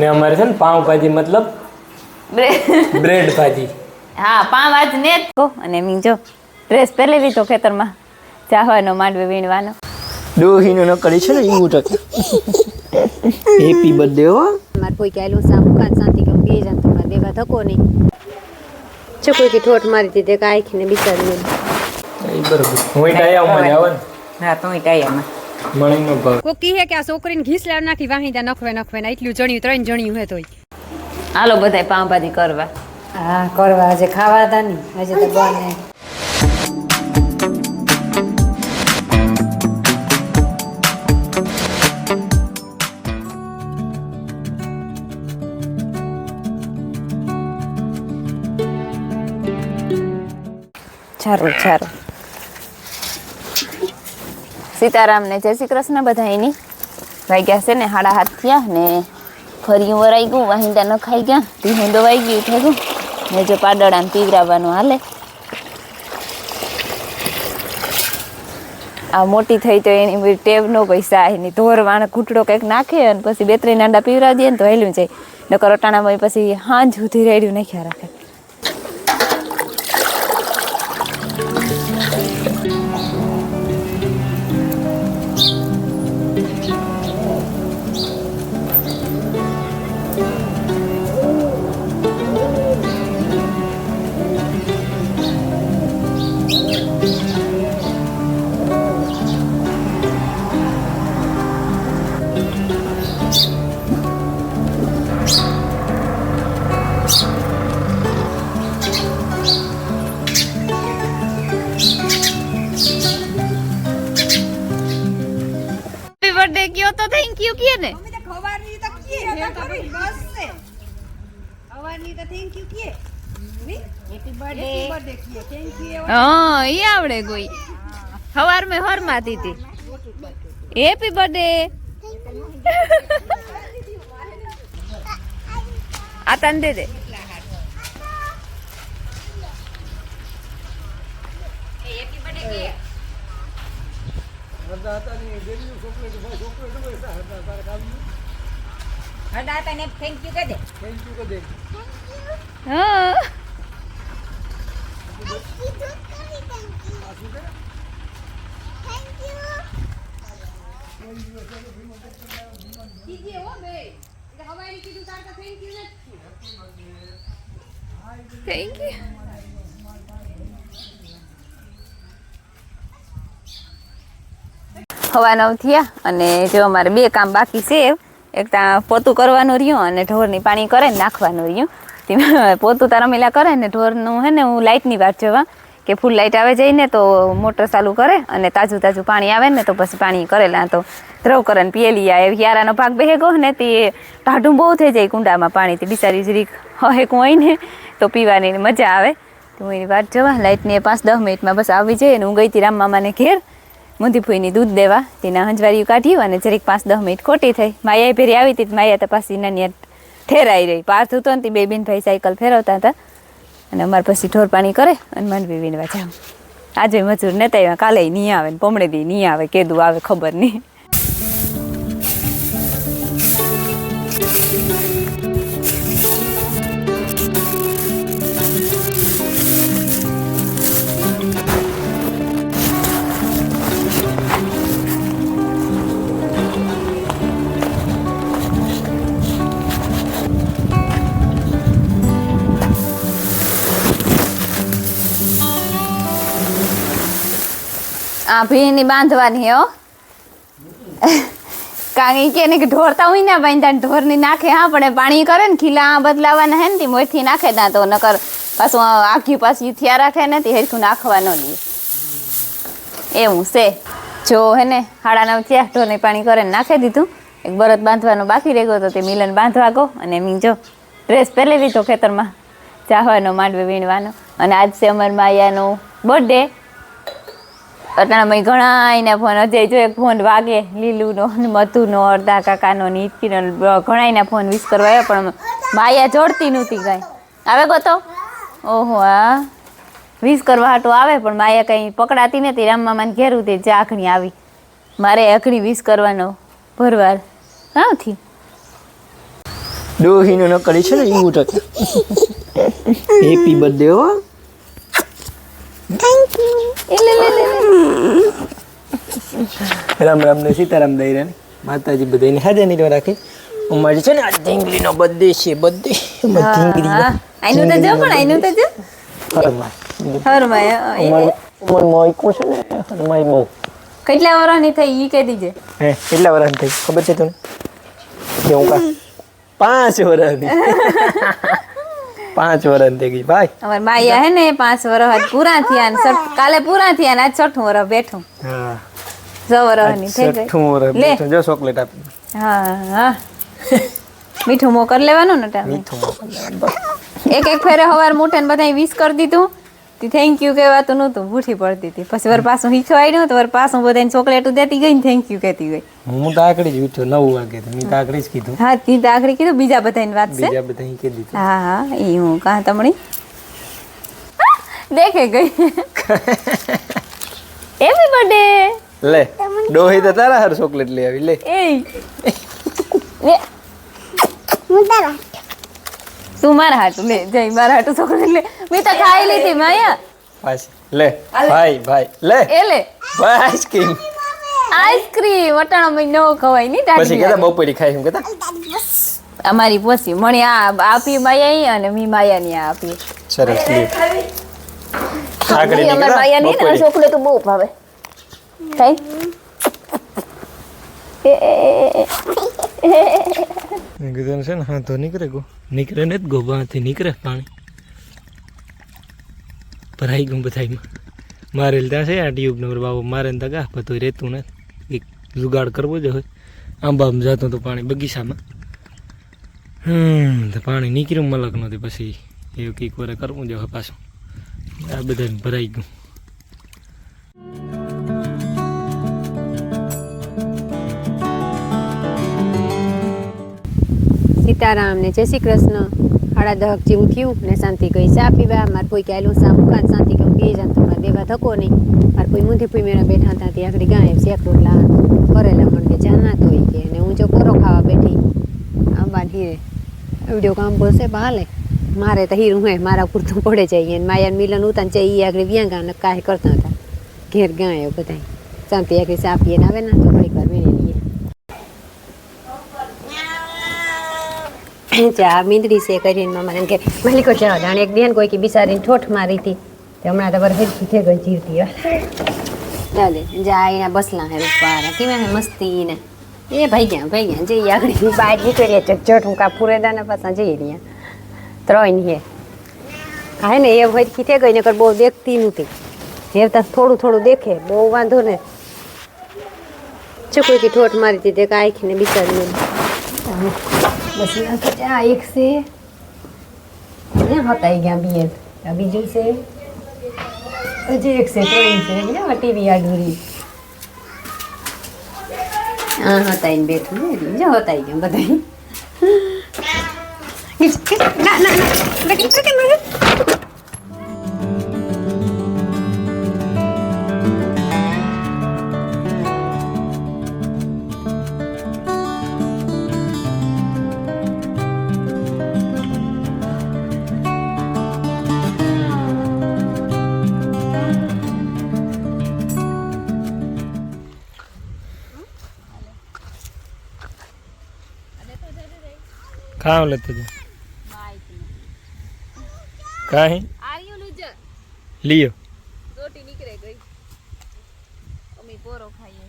ને અમારે છે ને પાઉં ભાજી મતલબ બ્રેડ ભાજી. હા પાઉં આજ ને અને મી જો ડ્રેસ પહેરી લીધો ખેતરમાં ચાહવાનો માંડવી વીણવાનો. ડોહીનો નકળી છે ને એવું તો હેપી બર્થડે હો. માર કોઈ કે આલું સા મુકાન શાંતિ કે બે જાન તો દેવા ધકો નહીં છે કોઈ કે ઠોઠ મારી દીધે કે આખીને બિચારી એ બરોબર હું ટાયા મને આવે ને હા તો ટાયામાં મણીનો ભાવ કોઈ કહે કે આ છોકરીને ઘીસ લાવ નાખી વાહીદા નખવે ને એટલું જણ્યું 3 જણ્યું હે તોય હાલો બધાય પાઉંભાજી કરવા. હા કરવા આજે ખાવા હતા નહીં આજે તો બને સારું સારું. સીતારામ ને જય શ્રી કૃષ્ણ બધાયની. વાગ્યા છે ને 7:30 થયા ને ફરી વરાઈ ગયું વાહિંદા ન ખાઈ ગયા ધીંડો વાઈ ગયું થઈ ગયું ને જો પાડડાને પીવરાવવાનું હાલે. આ મોટી થઈ તો એની ટેવ નો પૈસા એની ધોરવાણ ઘૂંટડો કંઈક નાખે અને પછી 2-3 અંડા પીવરાવી દે ને તો હેલું જાય નકર અટાણામાં પછી હાંજ સુધી રેડ્યું નાખ્યા રાખે. બર્થડે કયો તો થેન્ક યુ કીએ ને મમ્મી તો ખવારની તો કીએ હે તો બસ છે ખવારની તો થેન્ક યુ કીએ હેપી બર્થડે કીએ થેન્ક યુ હા ઈ આવડે કોઈ સવાર મે હરમાતી હતી હેપી બર્થડે આ તન દે દે હેપી બર્થડે કીએ હડા તને થેન્ક યુ કહે દે હા થેન્ક યુ. હવા 9 થયા અને જો અમારે 2 કામ બાકી છે. એક ત્યાં પોતું કરવાનું રહ્યું અને ઢોરની પાણી કરે ને નાખવાનું રહ્યું. પોતું તારા રમીલા કરે ને ઢોરનું હે ને હું લાઇટની વાત જોવા કે ફૂલ લાઇટ આવે જઈને તો મોટર ચાલુ કરે અને તાજું તાજું પાણી આવે ને તો પછી પાણી કરેલા તો ધ્રવ કરે ને પીએલી આ હિયારાનો ભાગ બેહેગો ને તે ટાઢું બહુ થઈ જાય કુંડામાં પાણીથી બિચારી જરીક હહેકું હોય ને તો પીવાની મજા આવે. તો હું એની વાત જોવા લાઇટની 5-10 મિનિટમાં બસ આવી જાય ને હું ગઈ હતી રામ મામાને ઘેર મુંધી ફૂઈની દૂધ દેવા તેના હંજવારીયું કાઢ્યું અને જરીક 5-10 મિનિટ ખોટી થઈ. માયા ફેરી આવી હતી માયા તો પાછી નાની ઠેરાઈ રહી પાર્થ હતો ને તે 2 બેનભાઈ સાયકલ ફેરવતા હતા અને અમારે પછી ઢોર પાણી કરે અને માંડવી વીણવા જાવ. આજે મજૂર નતા આવ્યા કાલે નહીં આવે ને પમણે દી નહીં આવે કેદું આવે ખબર નહીં. આ ભીની બાંધવાની હો કાંઈ કે ને કે ઢોરતા હોય ને બાંધતા ઢોરની નાખે હા પણ પાણી કરે ને ખીલા બદલાવાના હે ને તે મોરથી નાખે ના તો નકર પાછું આખી પાછી થયા રાખે ને તે હેરખું નાખવા ન લે એવું છે. જો હે ને 9:30 થયા ઢોરને પાણી કરે ને નાખી દીધું. એક બરત બાંધવાનો બાકી રહી ગયો તો તે મિલન બાંધવા ગયો અને મી જો ડ્રેસ પહેરી લીધો ખેતરમાં ચાહવાનો માંડવી વીણવાનો અને આજ છે અમાર માયાનો બર્થડે. અટાણામાં ઘણા એના ફોન અજય જો એક ફોન વાગે લીલુનો મધુનો અડધા કાકાનો નીતિનો ઘણા એના ફોન વિશ કરવા આવ્યા પણ માયા જોડતી નહોતી કાંઈ આવે ગો તો ઓહો હા વિશ કરવા હાટું આવે પણ માયા કંઈ પકડાતી નથી. રામ મામાને ઘેર ઉતરી જે આખણી આવી મારે આખણી વિશ કરવાનો ભરવાર હાથી ડોહીનો નકળી છે ને એવું તો હેપી બર્થડે હો. એ લે લે લે લે. રામ રામ ને સીતારામ દઈ માતાજી બધાને હાજર નહીં રાખે. અમારી છે ને આ ઢીંગલીનો બર્થડે છે. બર્થડે ઢીંગલી હા આઈનું તો જો પણ આઈનું તો જો હરમાય ઉમરમાં ઈકો છે ને હરમાય બહુ. કેટલા વર્ષની થઈ ઈ કહી દીજે. હે કેટલા વર્ષની થઈ ખબર છે તને? કે હું કા 5 વર્ષની 5 વર્ષની થઈ ગઈ ભાઈ. અમાર માયા હે ને 5 વર્ષ આજ પૂરા થયા ને કાલે પૂરા થયા ને આજ 6ઠું વર્ષ બેઠું. હા 6 વર્ષની થઈ ગઈ. 6ઠું વર્ષ લે. બેઠું. જો ચોકલેટ આપી. હા હા મીઠું મોકર લેવાનું ને ટાઈમ મીઠું મોકલ. એક ફેરે હવાર મોટે ને બધાય વિશ કરી દીધું તે થેન્ક યુ કહેવાતું નહોતું ભૂઠી પડતી હતી પછી વર પાછું હીખવાડ્યું તો વર પાછું બધાને ચોકલેટું દેતી ગઈ ને થેન્ક યુ કહેતી ગઈ. હું તો આકડી જ ઉઠ્યો 9 વાગે તો મેં તો આકડી જ કીધું. હા તી તો આખરી કીધું બીજા બધાની વાત છે. બીજા બધા કહી દીધું. હા હા એ હું કાં તમણી દેખે ગઈ હેપી બર્થડે લે ડોહી તો તારા હાર ચોકલેટ લઈ આવી લે. એ તું મારા હાટું લે જઈ મારા હાટું ચોકલેટ લે મેં તો ખાઈ લીધી માયા. પાછી લે ભાઈ લે એ લે ભાઈ આઈસ્ક્રીમ. આઈસ્ક્રીમ વટાણા મેં ન ખવાય નહીં પછી ટાઢી કેતા બપોરી ખાઈ હું કેતા અમારી પોસી મણી આ આપી માયા અને મી માયાની આ આપી. સરસ લે આકડી ની અમાર માયા ની ને ચોકલેટ બહુ ભાવે કઈ કીધું છે ને હા તો નીકળે ને જ ગોબાથી નીકળે પાણી ભરાઈ ગયું બધામાં. મારે ત્યાં છે આ ટ્યુબ નંબર બાબુ મારે ને તગા બધું રહેતું ને એક જુગાડ કરવો જ હોય. આંબામાં જતું હતું પાણી બગીચામાં તો પાણી નીકળ્યું મલક નહોતી પછી એવું કંઈક વાર કરવું જ હોય પાછું. આ બધાને ભરાઈ ગયું. સીતારામ ને જય શ્રી કૃષ્ણ. 10:30 જેવું થયું ને શાંતિ ગઈ ચા પીવા. મારે કોઈ કહેલું સા મુકાન શાંતિ કે બે જાન તો મારે દેવા ધક્કો નહીં. મારે કોઈ મૂંધી પૂઈ મેળા બેઠા હતા ત્યાં આગળ ગાય શેક રોટલા કરેલા મને કે ચા ના તોય કે અને હું જો પોરો ખાવા બેઠી આંબા હીરે વિડીયો કામ બોલશે હાલે મારે તો હીરું હે મારા પૂરતું પડે જાય અને માયા મિલન ઉતાન છે એ આગળ વ્યાંગા ને કાંઈ કરતા હતા ઘેર ગાયો બધા શાંતિ આગળ ચા પીએ આવે ને તો ઘડીક વાર વેણી લઈએ. ચા મીંદડી છે કરીને મને કે માલિકો ચા જાણે એક બેન કોઈ કે બિચારીને ઠોઠ મારી હતી તે હમણાં તો હેરખી થઈ ગઈ જીવતી ચાલે જા એના બસલા હે રૂપારા કેવા હે મસ્તી ને એ ભાઈ ગયા જઈ આગળ બહાર નીકળીએ ચટ હું કા પૂરેદાના પાછા જઈ રહ્યા ત્રણ હે હા ને એ હેરખી થઈ ગઈ ને કર બહુ દેખતી નહોતી હેરતા થોડું દેખે બહુ વાંધો ને કોઈ કે ઠોઠ મારી હતી તે કાંઈ ને બિચારી બસ આ એક છે હતાઈ ગયા બે આ બીજું છે હજી એક છે ત્રણ છે ટીવી આડુરી હા હતાઈને બેઠું જો હતાઈ ગયા બધા ખાવ લેતો જો કાહી લિયો રોટી નીકળે ગઈ અમે પોરો ખાઈએ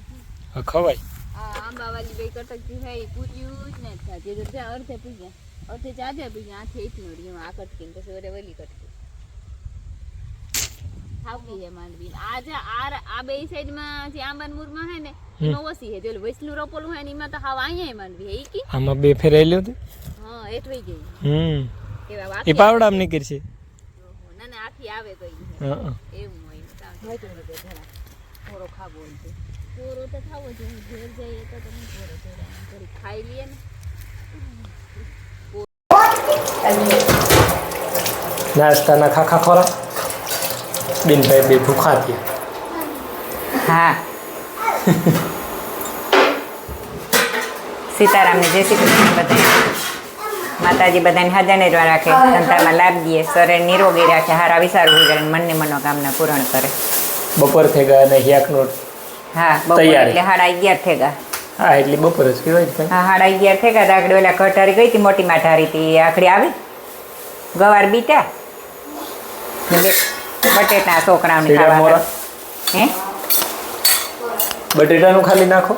હા ખવાય આંબાવાળી બે કટકતી થઈ પૂજ્યું જ ને જે અર્થે પૂજ્યા અર્થે ચાજે પૂજ્યા આથી એટલું રહ્યું આ કટકીને પછી ઓરે વલી કટકી ખાવી હે માંડવી આજે આ બે સાઈડમાં જે આંબાન મૂરમાં હે ને એમાં ઓછી હે જો વૈસલું રોપોલું હે ને એમાં તો હાવ અહીંયા માંડવી હે ઈ કી આમાં બે ફેરાઈ લ્યો તો હા એઠવાઈ ગઈ એવા એ પાવડામ નીકળશે ના ના આથી આવે તો હા એવું હોય થોડો ખાવો હોય છે પોરો તો ખાવો જોઈએ ઘેર જઈએ તો તમે પોરો થોડી ખાઈ લઈએ ને નાસ્તાના ખાખા ખોરા બિનભાઈ બે ભૂખા થયા હા સીતારામને જય શ્રી કૃષ્ણ બધા માતાજી બધાને હાજર જ રાખે, ધંધામાં લાભ દે, શરીર નિરોગી રાખે, હારા વિચારો કરે, મનની મનોકામના પૂરણ કરે. બપોર થઈ ગયા અને યાકનો હા, બપોર તૈયારી. એટલે 11:30 થઈ ગયા. હા એટલે બપોર જ કહેવાય ને. હા, 11:30 થઈ ગયા. આગળ ઓલા કટારી ગઈ હતી, મોટી માઠારી હતી, આખડી આવી, ગવાર બીટા ને બટેટા છોકરાઓને સીડા ખાવા. મોરા. હે બટેટાનું ખાલી નાખો.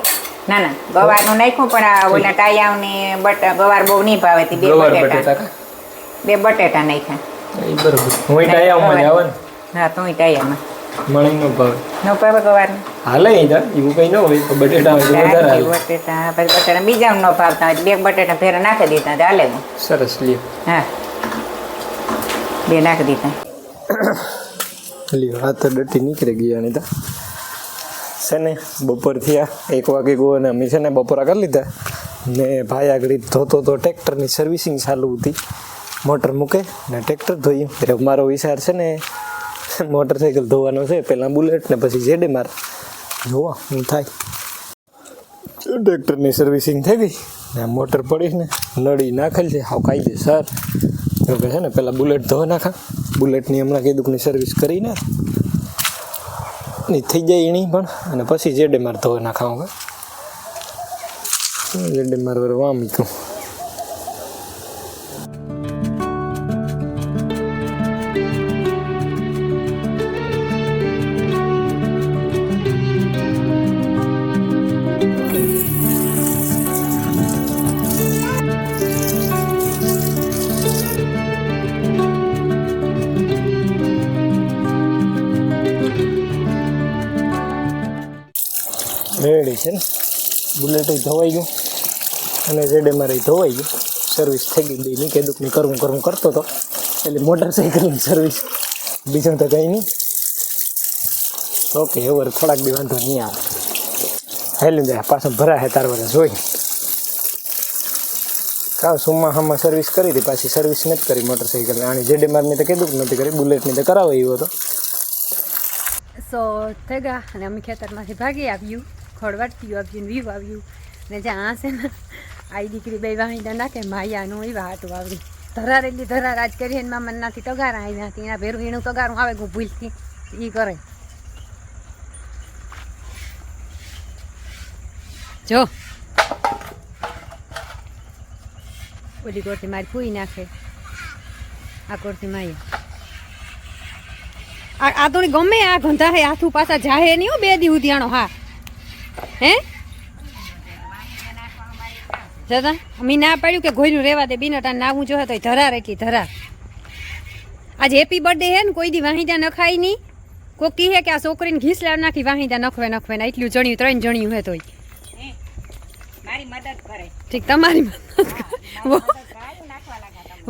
ના ના, ગવારનું નાખ્યું, પણ આ ઓલા ટાયાવની ગવાર બહુ નહીં ભાવે તી. ગવાર બટેટા કા. 2 બટેટા નાખ્યા. એ બરોબર. હું ટાયામાં જ આવે ને. હા, તો ટાયામાં મને નો ભાવે. ન ભાવે ગવારનું. હાલે ઈધર એવું કઈ ન હોય તો બટેટા હોય તો વધારે હાલે. બટેટા પછી બટેટા બીજા ન ભાવતા હોય 2 બટેટા ફેર નાખી દીધા તો હાલે. સરસ લ્યો. હા, 2 નાખી દીધા. લ્યો આ તો ડટી નીકળી ગયા નહીં તો છે ને. બપોર થયા 1 વાગે ગયો અને અમે છે ને બપોરા કરી લીધા ને ભાઈ આગળ ધોતો તો ટ્રેક્ટરની સર્વિસિંગ ચાલુ હતી. મોટર મૂકે ને ટ્રેક્ટર ધોયું. એટલે મારો વિચાર છે ને મોટરસાઇકલ ધોવાનો છે, પહેલાં બુલેટ ને પછી જેડે માર જોવા હું થાય. ટ્રેક્ટરની સર્વિસિંગ થઈ ગઈ ને મોટર પડી ને નળી નાખેલ છે હાવ કાયદેસર. તો કે છે ને પહેલાં બુલેટ ધોવા નાખા. બુલેટની હમણાં કીધું સર્વિસ કરીને નહીં થઈ જાય એની પણ, અને પછી જેડે માર ધોવા નાખાવું. જેડે માર વામ તું રેડી છે ને. બુલેટ ધોવાઈ ગયું અને જેડે મારે ધોવાઈ ગયું. સર્વિસ થઈ ગઈ. બે નીકે દુઃખની કરવું કરતો હતો એટલે મોટરસાઇકલની સર્વિસ, બીજું તો કંઈ નહીં. ઓકે હવે થોડાક દી વાંધો નહીં આવે. હેલું જાય પાછો ભરાય તાર વરે જોઈ કાં સોમાહામાં સર્વિસ કરી હતી, પાછી સર્વિસ નથી કરી મોટરસાઇકલને. આની જેડે મારની તો કીધું કે નથી કરી, બુલેટની તો કરાવે એવો હતો. સો થઈ ગયા અને અમે ખેતરમાંથી ભાગી આવ્યું, ખડવાટતી આવ્યું, વ્યૂ આવ્યું ને જ્યાં છે ને આઈ દીકરી બે વાહિંદા નાખે માયાનું એવા હાટું આવડી ધરાર એટલી ધરાર આજ કરીએ ને મામા નાથી તગારા આવ્યા હતી. એના ભેરું એનું તગારું આવે હું ભૂલથી એ કરે. જો ઓલી કોરથી મારી ફૂઈ નાખે, આ કોરથી માયા. આ તો ગમે આ ગંધા હે હાથું પાછા જાહે નહીં હો 2 દી ઉધ્યાણો. હા હે જતા અમે ના પાડ્યું કે ઘોયનું રહેવા દે, બિનટાણ નાવું જોહે તો ધરાર એટલી ધરાર. આજે હેપી બર્થડે હે ને કોઈ દી વાહિંદા નખાય નહીં. કોક કહે કે આ છોકરીને ઘીસલાડ નાખી વાહિંદા નખવે ને એટલું જણ્યું 3 જણ્યું હે તોય મારી મદદ કરે. ઠીક તમારી મદદ કરે.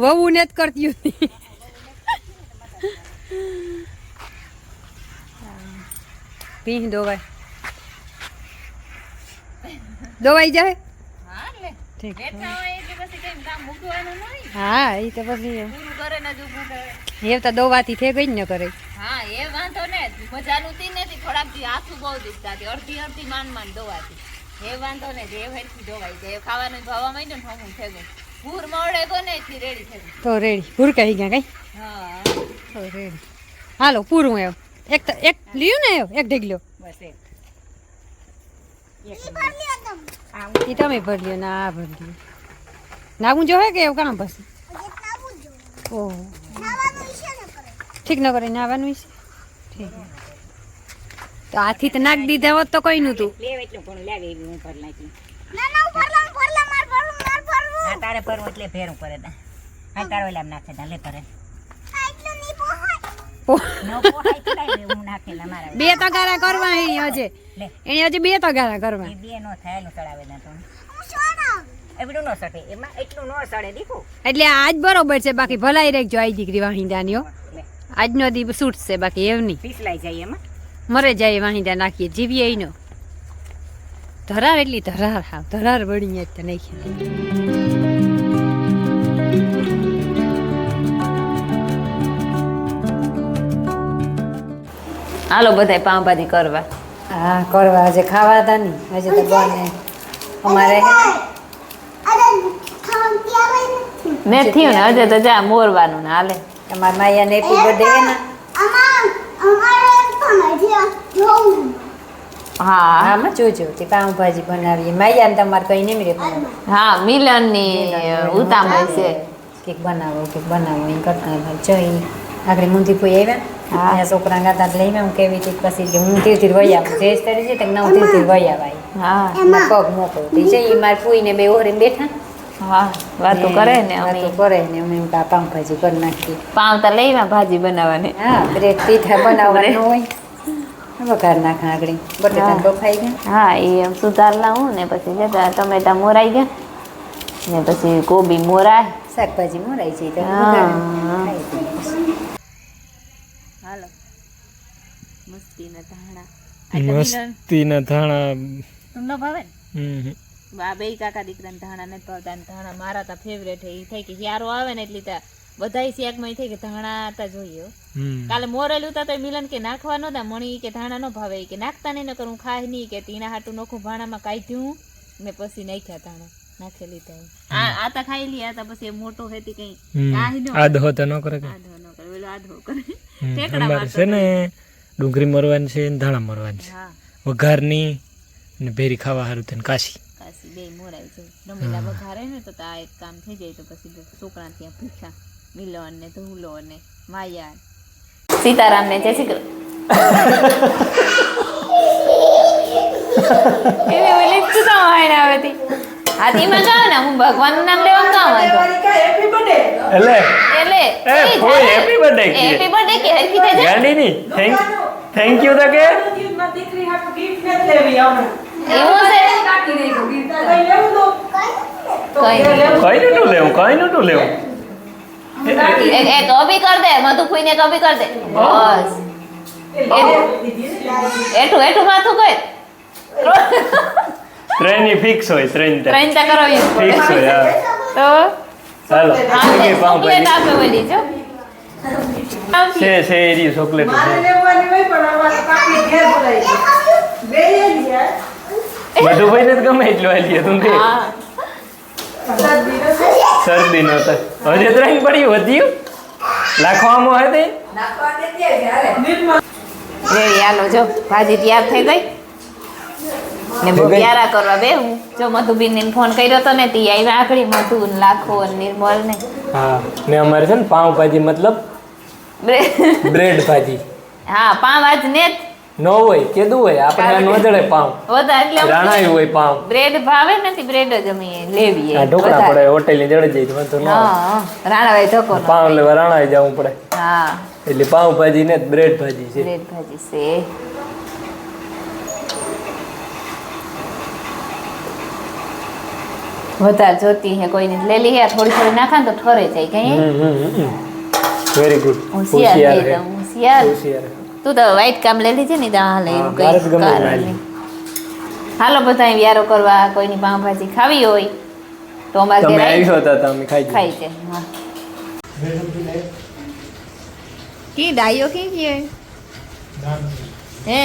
વહુ ને જ કરતી હતી. પીહ દવાઈ જાય. ઠીક હા એ તો પછી એ તો દવાથી થઈ ગઈ ને કરે. હા એ વાંધો ને મજાનું તી નથી, થોડાક દી હાથું બહુ દીકતા હતી, અડધી માન દોવાતી. એ વાંધો ને જે હેરથી દોવાઈ જાય, ખાવાનું ભાવવા માંડ્યું ને હમું થઈ ગયું. ભૂર મોડે ગો ને એથી રેડી થઈ ગઈ. તો રેડી ભૂર કહી ગયા કઈ. હા તો રેડી હાલો પૂરું એમ એક લ્યું ને એક ઢેગલ્યો બસ એ તમે ભર્યો ના આ ભર્યો નાવું જો હે કે એવું કામ પછી. ઓહો ઠીક ન કરે નાવાનું છે. ઠીક તો આથી તો નાખ દીધા હોત તો કઈ નતું. લેવ એટલું ઘણું લાગે એવી હું ભર નાખી. હા તારે ભરવું એટલે ફેરું કરે તા. હા તારો એલામ નાખે તા લે કરે. નો પોહાય તો કાઈ હું નાખેલા મારા. 2 તગારા કરવા એની હજે એની હજે 2 તગારા કરવા. એ 2 નો થાય નો ચડાવે ના તો. એવડું નો સડે એમાં એટલું નો સડે દીકુ. એટલે આજ બરોબર છે, બાકી ભલાઈ રાખજો આઈ દીકરી વાહિંદાની હો. આજનો દી શૂટ છે, બાકી એવ નહીં પીસલાઈ જાય એમાં. મરે જાય વાહિંદા નાખીએ જીવીએ એનો ધરાર એટલી ધરાર હા ધરાર વળી જ તો નાખી. હાલો બધાય પાવભાજી કરવા. હા કરવા આજે ખાવા હતા નહીં આજે તો બને અમારે ને થયું ને હજે તો જા મોરવાનું ને હાલે તમારા માયાને હેપી બર્થડે હે ને હા આમાં જોજો તે પાઉંભાજી બનાવીએ માયાને તમારે કઈ નહીં રે બનાવો હા મિલન ની ઉતામળ છે કેક બનાવો એમ કરતા જઈ આગળ મુંથી કોઈ આવ્યા ત્યાં છોકરા ગાતા લઈ હું કેવી રીતે પછી કે હું ધીરે ધીરે વહી આવું જયેશ તારી છે હું ધીરે ધીરે વહી આવાય હા પગ મોકલો તે જઈ મારે ફૂઈને બે ઓરે બેઠા હા વાતો કરે ને અમે વાતો કરે ને અમે એમ પાઉંભાજી કરી નાખીએ પાવતા લઈમાં ભાજી બનાવવાની હા બ્રેડ પીઠા બનાવવાનું હોય વઘાર નાખા આગળ બટેટા બફાઈ ગયા હા એ એમ સુધાર લાવું ને પછી જતા ટમેટા મોરાઈ ગયા ને પછી કોબી મોરાય શાકભાજી મોરાઈ છે તો હા. વઘારીને ખાઈ દઈએ. હાલો મસ્તીના ધાણા મસ્તીના ધાણા તમને ભાવે ને હમ. બા બે કાકા દીકરાને ધાણા નથી ભાવતા ને ધાણા મારા તા ફેવરેટ એ થઈ કે યારો આવે ને એટલી તા બધાય શાકમાં થઈ કે ધાણા તા જોઈએ હો. હમ. કાલે મોરેલું તા તો મિલન કે નાખવા નતા મણી કે ધાણા ન ભાવે કે નાખતા નહીં નકર હું ખાય નહીં કે તીના હાટું નોખું ભાણામાં કાઢ્યું ને પછી નાખ્યા ધાણા નાખેલી તા આ તા ખાઈ લી આ તા પછી એ મોટો હેતી કઈ કાહી નો આધો તો ન કરે કે આધો ન કરે ઓલો આધો કરે હમ. ટેકડા અમારે મારતો છે ને ડુંગળી મરવાની છે ને ધાણા મરવાની છે હા વઘારની ને ભેરી ખાવા સારું થઈને કાશી કાશી બે મોરાય છે રમીલા વઘારે ને તો આ એક કામ થઈ જાય તો પછી છોકરા ત્યાં ભૂખ્યા મિલન ને ધુલો ને માયા સીતારામ ને જય શ્રી કૃષ્ણ એવી ઓલી તું તો વાયણ આવે તી હાથીમાં ગાવ ને હું ભગવાનનું નામ લેવા ગાવ હતો એટલે એટલે કોઈ happy birthday કહે. હેપી બર્થડે કે હરખી થઈ જાય ગાંડી ની થેન્ક યુ તો કે એવું છે કઈ કઈ નતું લેવું એક અભી કર દે મધુ ફૂઈને કભી કર દે બસ એઠું માથું કર ત્રણ ફિક્સ હોય ત્રણ ત્રણ તા કરાવી ફિક્સ હોય હા. તો ચાલો હા કે ચોકલેટ પાઉંભાજી આપે ઓલી જો છે એ રહ્યું ચોકલેટ બધું ભાઈ ને ગમે એટલું આલીએ તું કે હા શરદી નો તો હજે ત્રણ પડ્યું વધ્યું લાખવામાં હતી રેડી હાલો જો ભાજી તૈયાર થઈ ગઈ ને બહુ પ્યારા કરવા બે હું જો મધુબીન ને ફોન કર્યો તો ને તી આવ્યા આખડી મધુ ને લાખો ને નિર્મલ ને હા ને અમારે છે ને પાઉંભાજી મતલબ બ્રેડ ભાજી હા પાંચ આજ ને ન હોય કેદું હોય આપણે નો જડે પાઉં વધારે એટલે રાણાયું હોય પાઉં બ્રેડ ભાવે નથી બ્રેડ જ અમે લેવી આ ઢોકળા પડે હોટેલ ની જડે જાય વાંધો ન આવે. હા રાણાભાઈ ધોકો નો પાઉં લેવા રાણાઈ જવું પડે હા એટલે પાઉંભાજી ને બ્રેડ ભાજી છે બ્રેડ ભાજી છે વધારે જોતી હે કોઈને લે લી હે થોડી થોડી નાખા ને તો ઠરે જાય કઈ વેરી ગુડ હોશિયાર હે હે. એકદમ હોશિયાર હોશિયાર હે. તું તો વાઈટ કામ લઈ લીધી ને તો હાલે હા, એવું મારે જ કઈ ગમે કારણ લાલી. નહીં. હાલો બધા વ્યારો કરવા કોઈની પાઉંભાજી ખાવી હોય તો અમારે તમે ઘરે આવી આવ્યો હતા તમે ખાઈ ખાઈ છે હા કી ડાયો કી હે